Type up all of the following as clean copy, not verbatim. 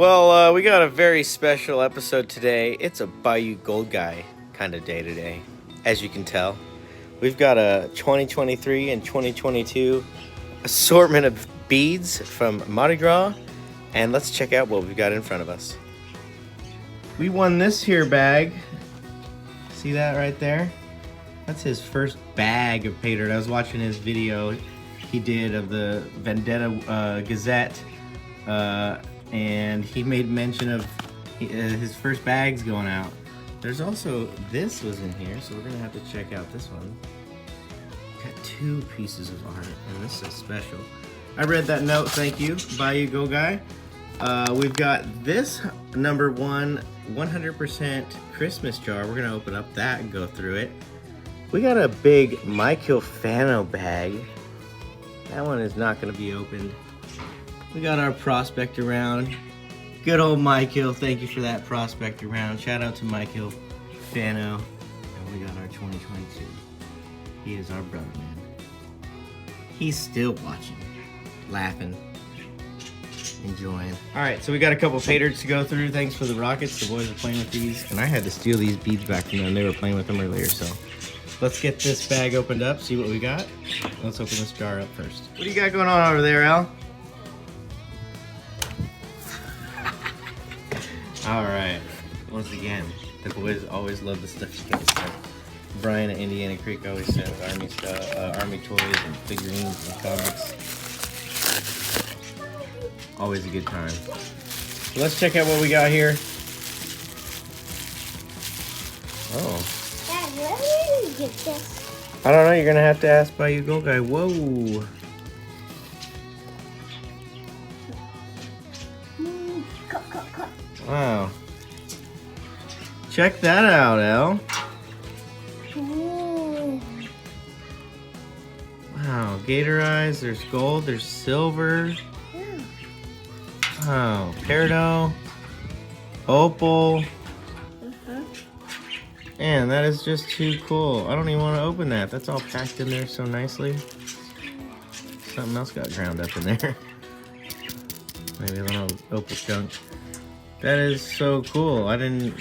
Well, we got a very special episode today. It's a BAYOU Gold Guy kind of day today, as you can tell. We've got a 2023 and 2022 assortment of beads from Mardi Gras, and let's check out what we've got in front of us. We won this here bag. See that right there? That's his first bag of pay dirt. I was watching his video he did of the Vendetta Gazette, and he made mention of his first bags going out. There's also, this was in here, so we're gonna have to check out this one. Got 2 pieces of art, and this is special. I read that note, thank you, BAYOU Go Guy. We've got this number 1 100% Christmas jar. We're gonna open up that and go through it. We got a big MYKILL FANO bag. That one is not gonna be opened. We got our prospector round. Good old MYKILL, thank you for that prospector round. Shout out to MYKILL FANO. And we got our 2022. He is our brother, man. He's still watching, laughing, enjoying. All right, so we got a couple pay dirts to go through. Thanks for the rockets. The boys are playing with these, and I had to steal these beads back from them. They were playing with them earlier, so let's get this bag opened up, see what we got. Let's open this jar up first. What do you got going on over there, Al? All right, once again, the boys always love the stuff you guys send. Brian at Indiana Creek always sends Army stuff, Army toys and figurines and comics. Always a good time. So let's check out what we got here. Oh. Dad, where did you get this? I don't know, you're gonna have to ask BAYOU Go Guy. Whoa. Cut. Wow. Check that out, El. Ooh. Wow, gator eyes, there's gold, there's silver. Yeah. Wow, peridot, opal. Man, that is just too cool. I don't even want to open that. That's all packed in there so nicely. Something else got ground up in there. Maybe a little opal chunk. That is so cool. I didn't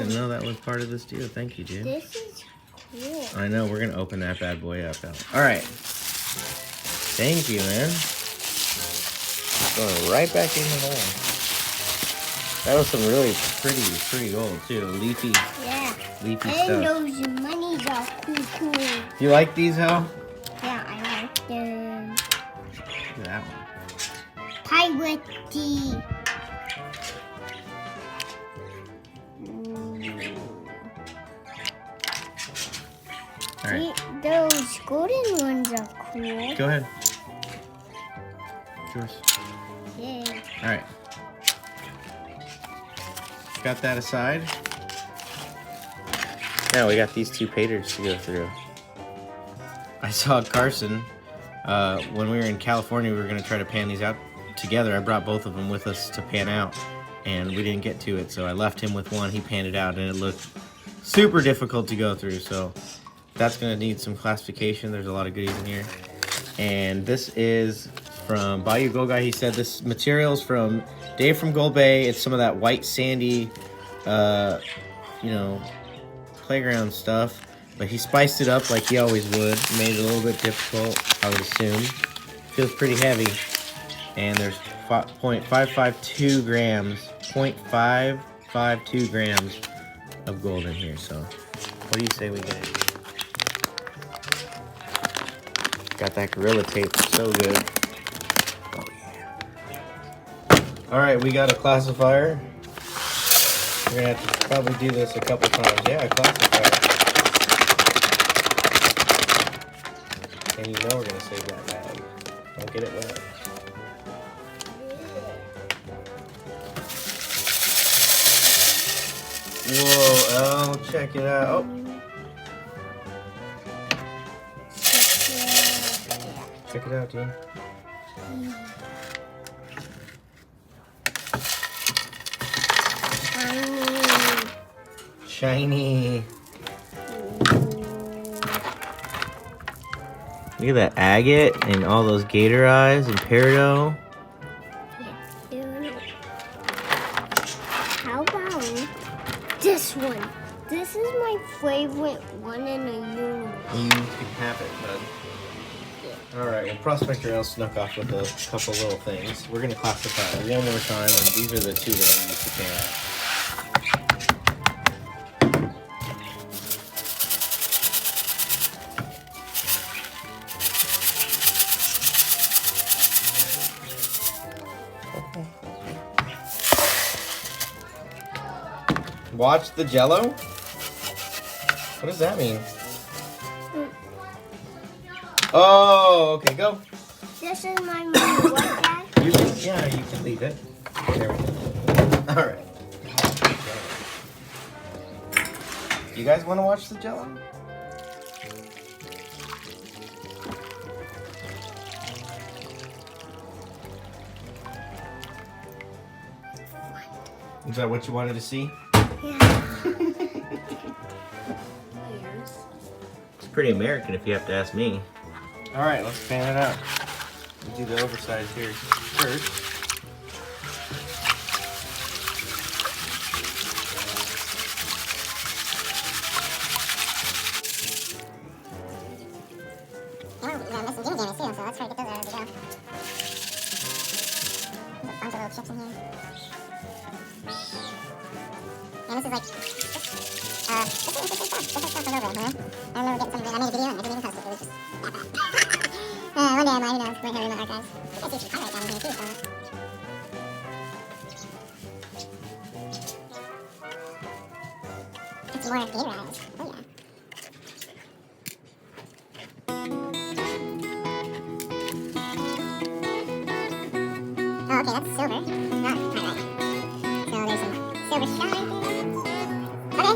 know that was part of this deal. Thank you, dude. This is cool. I know, we're gonna open that bad boy up, Al. All right. Thank you, man. Going right back in the hole. That was some really pretty gold too. Leafy And stuff. those monies are cool. You like these, Hal? Yeah, I like them. Look at that one. Pirate. All right. Those golden ones are cool. Go ahead. Yours. Yeah. All right. Got that aside. Now we got these 2 pay dirts to go through. I saw Carson when we were in California. We were gonna try to pan these out together. I brought both of them with us to pan out, and we didn't get to it. So I left him with one. He panned it out, and it looked super difficult to go through. So that's gonna need some classification. There's a lot of goodies in here. And this is from BAYOU Go Guy. He said this material is from Dave from Gold Bay. It's some of that white sandy, you know, playground stuff. But he spiced it up like he always would. Made it a little bit difficult, I would assume. Feels pretty heavy. And there's 0.552 grams, 0.552 grams of gold in here. So what do you say we get it? Got that Gorilla Tape, so good. Oh yeah. All right, we got a classifier. We're gonna have to probably do this a couple times. Yeah, a classifier. And you know we're gonna save that bag. Don't get it wet. Whoa, oh, check it out. Oh. Check it out, dude. Shiny. Look at that agate and all those gator eyes and peridot. Yeah, favorite one in the universe. You can have it, bud. Alright, well, Prospector L snuck off with a couple little things. We're going to classify it one more time, and these are the two that I used to pan out. Watch the Jello? What does that mean? Oh, okay, go. This is my movie. What, Dad? You can leave it. There we go. All right. You guys want to watch the Jello? Is that what you wanted to see? Yeah. It's pretty American if you have to ask me. All right, let's pan it out. We'll do the oversized here first. Missing Jimmy Jammies too, so let's try to get those out as we go. There's a bunch of little chips in here. Yeah, this is like, this is stuff all over, you know? I remember getting something, I made a video and I didn't even post it, it was just that bad. One day I might, who knows, we're here in the archives. I see some highlights down in here too, so. Get some more Gatorades, oh yeah. Oh, okay, that's silver. Not highlight. So there's some silver shine. Okay. Oh.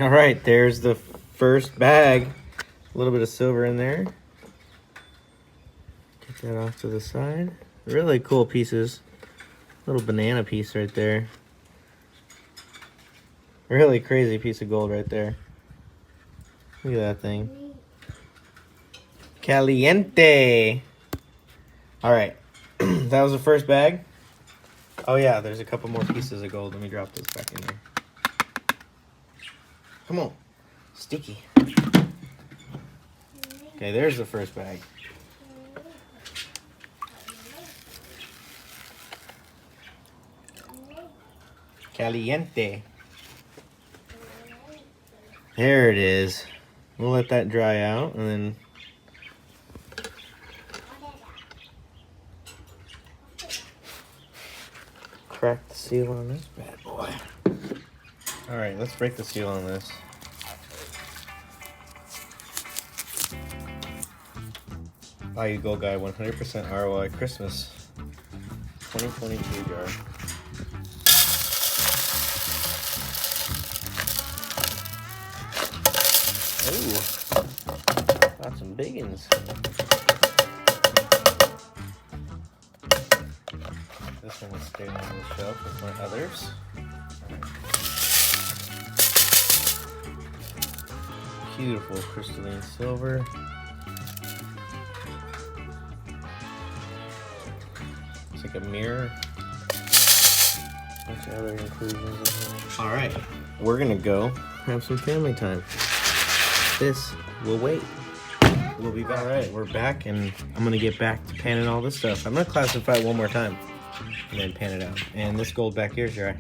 All right, there's the first bag. A little bit of silver in there. Get that off to the side. Really cool pieces. Little banana piece right there. Really crazy piece of gold right there. Look at that thing. Caliente. All right, That was the first bag. Oh yeah, there's a couple more pieces of gold. Let me drop this back in there. Come on. Sticky. Okay, there's the first bag. Caliente. There it is. We'll let that dry out and then crack the seal on this bad boy. Alright, let's break the seal on this. BAYOU Gold Guy 100% ROI Christmas 2022 jar. Ooh, got some big ones. This one will stay on the shelf with my others. Beautiful crystalline silver. It's like a mirror. Bunch of other inclusions in here. Alright, we're gonna go have some family time. This will wait. We'll be back. Alright, we're back and I'm gonna get back to panning all this stuff. I'm gonna classify it one more time and then pan it out. And this gold back here is dry.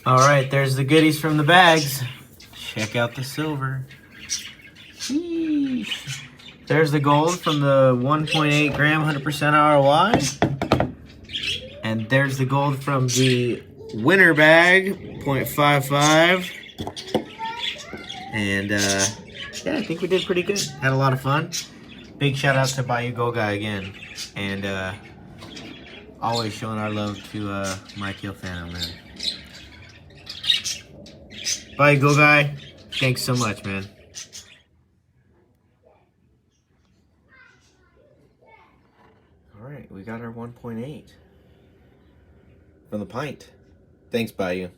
All right, there's the goodies from the bags. Check out the silver. Sheesh. There's the gold from the 1.8 gram 100% ROI. And there's the gold from the winner bag, 0.55. And yeah, I think we did pretty good. Had a lot of fun. Big shout out to BAYOU Go Guy again. And always showing our love to MYKILL FANO, man. BAYOU Go Guy, thanks so much, man. All right, we got our 1.8 from the pint. Thanks, BAYOU.